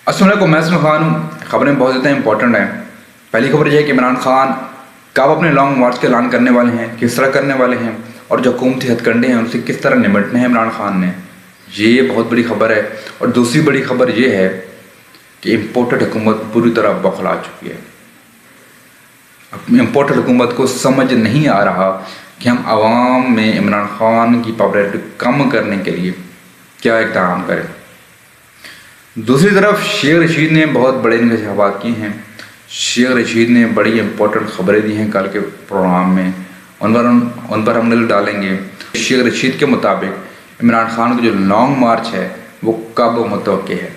السلام علیکم، میں اسلم خان ہوں۔ خبریں بہت زیادہ امپورٹنٹ ہیں۔ پہلی خبر یہ ہے کہ عمران خان کب اپنے لانگ مارچ کا اعلان کرنے والے ہیں، کس طرح کرنے والے ہیں، اور جو حکومتی ہتھ کنڈے ہیں ان سے کس طرح نمٹنے ہیں عمران خان نے، یہ بہت بڑی خبر ہے۔ اور دوسری بڑی خبر یہ ہے کہ امپورٹڈ حکومت پوری طرح بوکھلا چکی ہے۔ امپورٹڈ حکومت کو سمجھ نہیں آ رہا کہ ہم عوام میں عمران خان کی پاپولیرٹی کم کرنے کے لیے کیا اقدام کریں۔ دوسری طرف شیخ رشید نے بہت بڑے انکشافات کیے ہیں۔ شیخ رشید نے بڑی امپورٹنٹ خبریں دی ہیں کل کے پروگرام میں، ان پر ہم نظر ڈالیں گے۔ شیخ رشید کے مطابق عمران خان کا جو لانگ مارچ ہے وہ کب متوقع ہے۔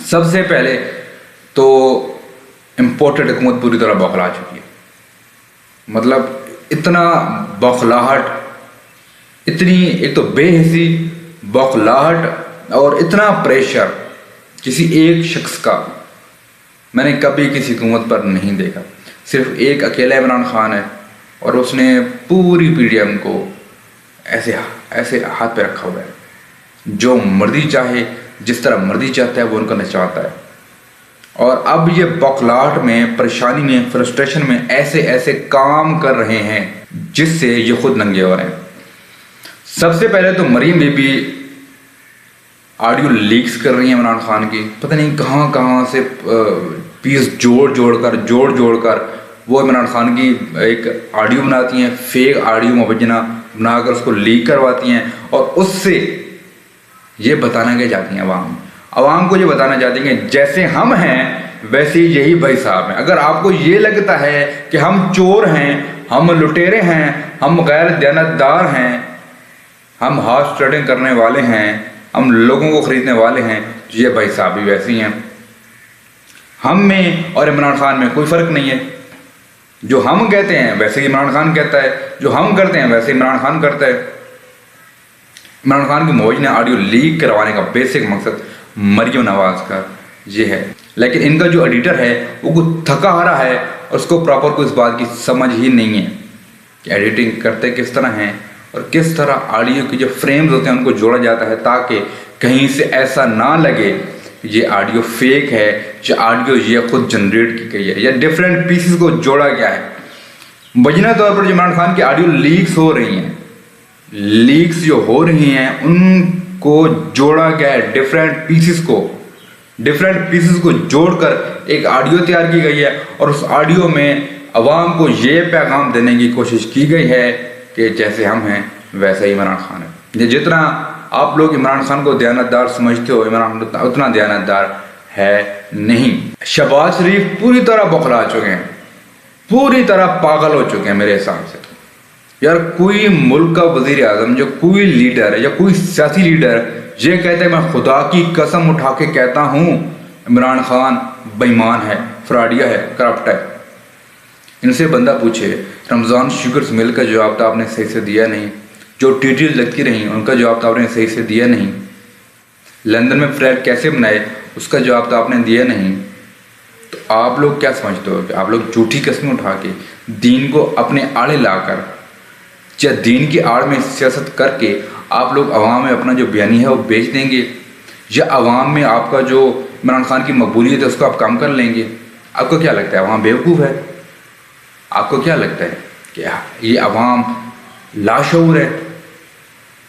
سب سے پہلے تو امپورٹڈ حکومت پوری طرح بوکھلا چکی ہے۔ مطلب اتنا بوکھلاہٹ، اتنی ایک تو بے حسی، بوکھلاہٹ اور اتنا پریشر کسی ایک شخص کا میں نے کبھی کسی حکومت پر نہیں دیکھا۔ صرف ایک اکیلا عمران خان ہے اور اس نے پوری پی ڈی ایم کو ایسے ہاتھ پہ رکھا ہوا ہے، جو مرضی چاہے، جس طرح مرضی چاہتا ہے وہ ان کا نچواتا ہے۔ اور اب یہ بوکھلاہٹ میں، پریشانی میں، فرسٹریشن میں ایسے کام کر رہے ہیں جس سے یہ خود ننگے ہو رہے ہیں۔ سب سے پہلے تو مریم بی بی آڈیو لیکس کر رہی ہیں عمران خان کی، پتہ نہیں کہاں سے پیس جوڑ کر وہ عمران خان کی ایک آڈیو بناتی ہیں، فیک آڈیو مبینہ بنا کر اس کو لیک کرواتی ہیں، اور اس سے یہ بتانا کہ جاتی ہیں عوام کو یہ بتانا چاہتی ہیں کہ جیسے ہم ہیں ویسے یہی بھائی صاحب ہیں۔ اگر آپ کو یہ لگتا ہے کہ ہم چور ہیں، ہم لٹیرے ہیں، ہم غیر دیانتدار ہیں، ہم ہارس ٹریڈنگ کرنے والے ہیں، ہم لوگوں کو خریدنے والے ہیں، یہ بھائی صاحب بھی ویسی ہیں۔ ہم میں اور عمران خان میں کوئی فرق نہیں ہے۔ جو ہم کہتے ہیں ویسے ہی عمران خان کہتا ہے، جو ہم کرتے ہیں ویسے عمران خان کرتا ہے۔ عمران خان کی موج نے آڈیو لیک کروانے کا بیسک مقصد مریم نواز کا یہ ہے، لیکن ان کا جو ایڈیٹر ہے وہ کچھ تھکا ہارا ہے اور اس کو پراپر کوئی اس بات کی سمجھ ہی نہیں ہے کہ ایڈیٹنگ کرتے کس طرح ہیں اور کس طرح آڈیو کے جو فریمز ہوتے ہیں ان کو جوڑا جاتا ہے، تاکہ کہیں سے ایسا نہ لگے یہ آڈیو فیک ہے، یا آڈیو یہ خود جنریٹ کی گئی ہے، یا ڈیفرنٹ پیسز کو جوڑا گیا ہے۔ مبینہ طور پر جو عمران خان کی آڈیو لیکس ہو رہی ہیں، ان کو جوڑا گیا ہے، ڈیفرنٹ پیسز کو جوڑ کر ایک آڈیو تیار کی گئی ہے، اور اس آڈیو میں عوام کو یہ پیغام دینے کی کوشش کی گئی ہے کہ جیسے ہم ہیں ویسے ہی عمران خان ہے۔ جتنا آپ لوگ عمران خان کو دیانتدار سمجھتے ہو، عمران خان اتنا دیانتدار ہے نہیں۔ شہباز شریف پوری طرح بوکھلا چکے ہیں، پوری طرح پاگل ہو چکے ہیں میرے حساب سے۔ یار کوئی ملک کا وزیر اعظم، جو کوئی لیڈر ہے یا کوئی سیاسی لیڈر یہ کہتا ہے، میں خدا کی قسم اٹھا کے کہتا ہوں عمران خان بے ایمان ہے، فراڈیا ہے، کرپٹ ہے۔ ان سے بندہ پوچھے رمضان شوگرز مل کا جواب تو آپ نے صحیح سے دیا نہیں، جو ٹیٹیز لگتی رہیں ان کا جواب تو آپ نے صحیح سے دیا نہیں، لندن میں فلیٹ کیسے بنائے اس کا جواب تو آپ نے دیا نہیں۔ تو آپ لوگ کیا سمجھتے ہو کہ آپ لوگ جھوٹی قسمیں اٹھا کے دین کو اپنے آڑے لا کر، یا دین کی آڑ میں سیاست کر کے آپ لوگ عوام میں اپنا جو بیانی ہے وہ بیچ دیں گے، یا عوام میں آپ کا جو عمران خان کی مقبولیت ہے اس کو آپ کم کر لیں گے؟ آپ کو کیا لگتا ہے عوام بیوقوف ہے؟ آپ کو کیا لگتا ہے کہ یہ عوام لاشعور ہے؟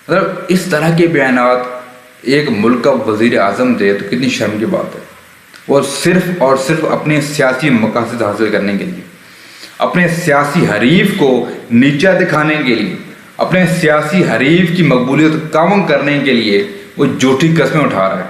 مطلب اس طرح کے بیانات ایک ملک کا وزیر اعظم دے تو کتنی شرم کی بات ہے۔ وہ صرف اور صرف اپنے سیاسی مقاصد حاصل کرنے کے لیے، اپنے سیاسی حریف کو نیچا دکھانے کے لیے، اپنے سیاسی حریف کی مقبولیت کم کرنے کے لیے وہ جھوٹی قسمیں اٹھا رہا ہے۔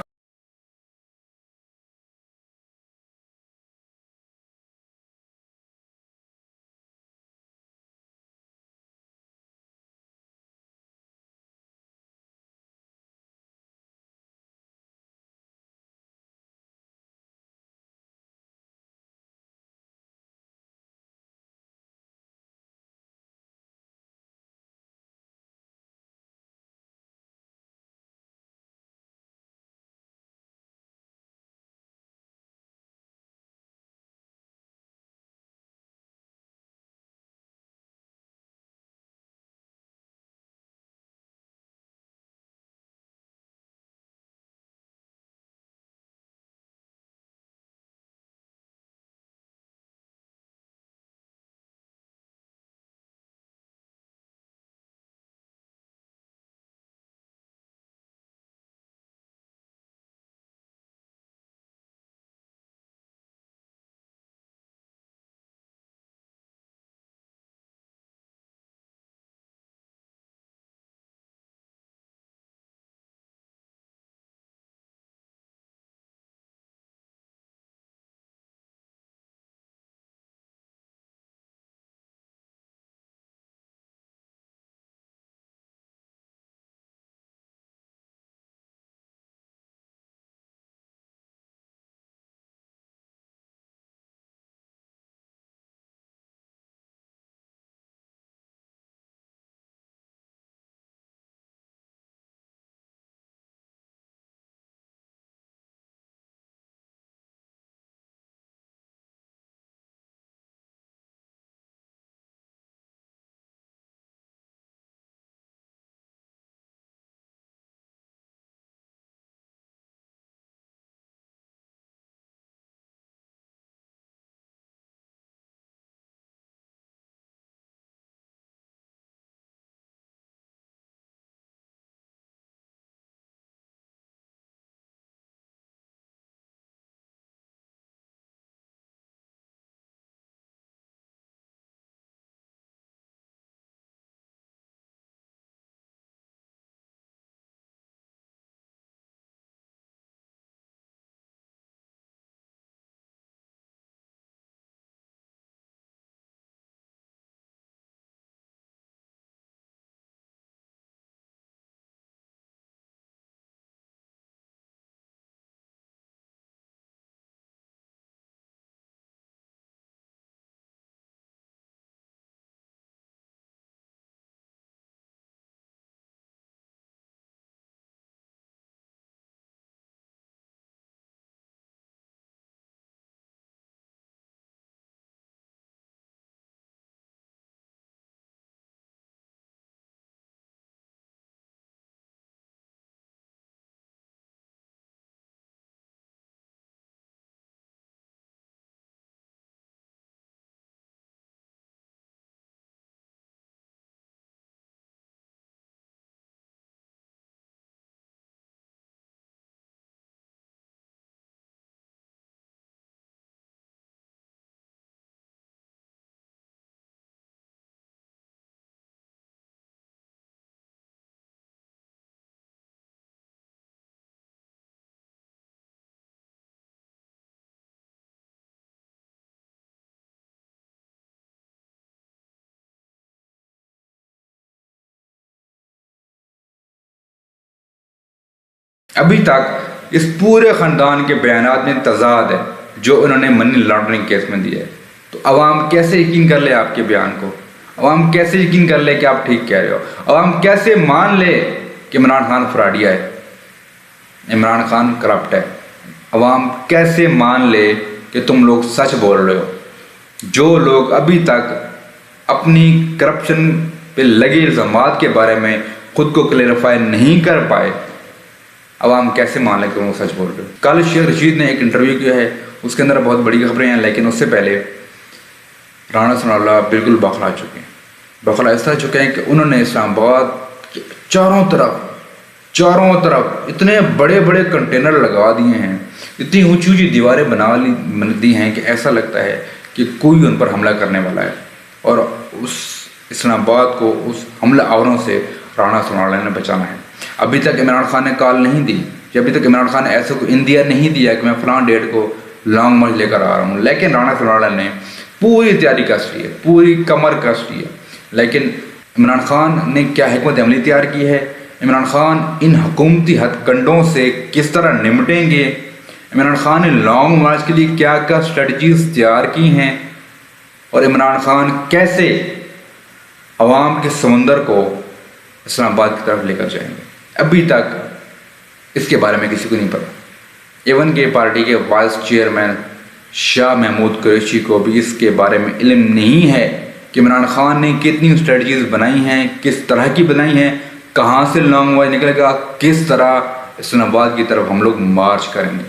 ابھی تک اس پورے خاندان کے بیانات میں تضاد ہے جو انہوں نے منی لانڈرنگ کیس میں دیا ہے۔ تو عوام کیسے یقین کر لے آپ کے بیان کو؟ عوام کیسے یقین کر لے کہ آپ ٹھیک کہہ رہے ہو؟ عوام کیسے مان لے کہ عمران خان فراڈیا ہے، عمران خان کرپٹ ہے؟ عوام کیسے مان لے کہ تم لوگ سچ بول رہے ہو؟ جو لوگ ابھی تک اپنی کرپشن پہ لگے الزامات کے بارے میں خود کو کلیریفائی نہیں کر پائے، عوام کیسے مان لے کہ وہ سچ بول رہے ہو؟ کل شیخ رشید نے ایک انٹرویو کیا ہے، اس کے اندر بہت بڑی خبریں ہیں، لیکن اس سے پہلے رانا ثناء اللہ بالکل بوکھلا چکے ہیں۔ بوکھلا اس طرح چکے ہیں کہ انہوں نے اسلام آباد کے چاروں طرف اتنے بڑے بڑے کنٹینر لگا دیے ہیں، اتنی اونچی اونچی دیواریں بنا دی ہیں کہ ایسا لگتا ہے کہ کوئی ان پر حملہ کرنے والا ہے، اور اس اسلام آباد کو اس حملہ آوروں سے رانا ثناء اللہ نے بچانا ہے۔ ابھی تک عمران خان نے کال نہیں دی، ابھی تک عمران خان نے ایسا کوئی اندیا نہیں دیا کہ میں فلاں ڈیٹ کو لانگ مارچ لے کر آ رہا ہوں، لیکن رانا ثناء اللہ نے پوری تیاری کس لی ہے، پوری کمر کس لی ہے۔ لیکن عمران خان نے کیا حکمت عملی تیار کی ہے؟ عمران خان ان حکومتی ہتھ کنڈوں سے کس طرح نمٹیں گے؟ عمران خان نے لانگ مارچ کے لیے کیا کیا اسٹریٹجیز تیار کی ہیں؟ اور عمران خان کیسے عوام کے سمندر کو اسلام آباد کی طرف لے کر جائیں گے؟ ابھی تک اس کے بارے میں کسی کو نہیں پتا۔ ایون کہ پارٹی کے وائس چیئرمین شاہ محمود قریشی کو بھی اس کے بارے میں علم نہیں ہے کہ عمران خان نے کتنی اسٹریٹجیز بنائی ہیں، کس طرح کی بنائی ہیں، کہاں سے لانگ مارچ نکلے گا، کس طرح اسلام آباد کی طرف ہم لوگ مارچ کریں گے۔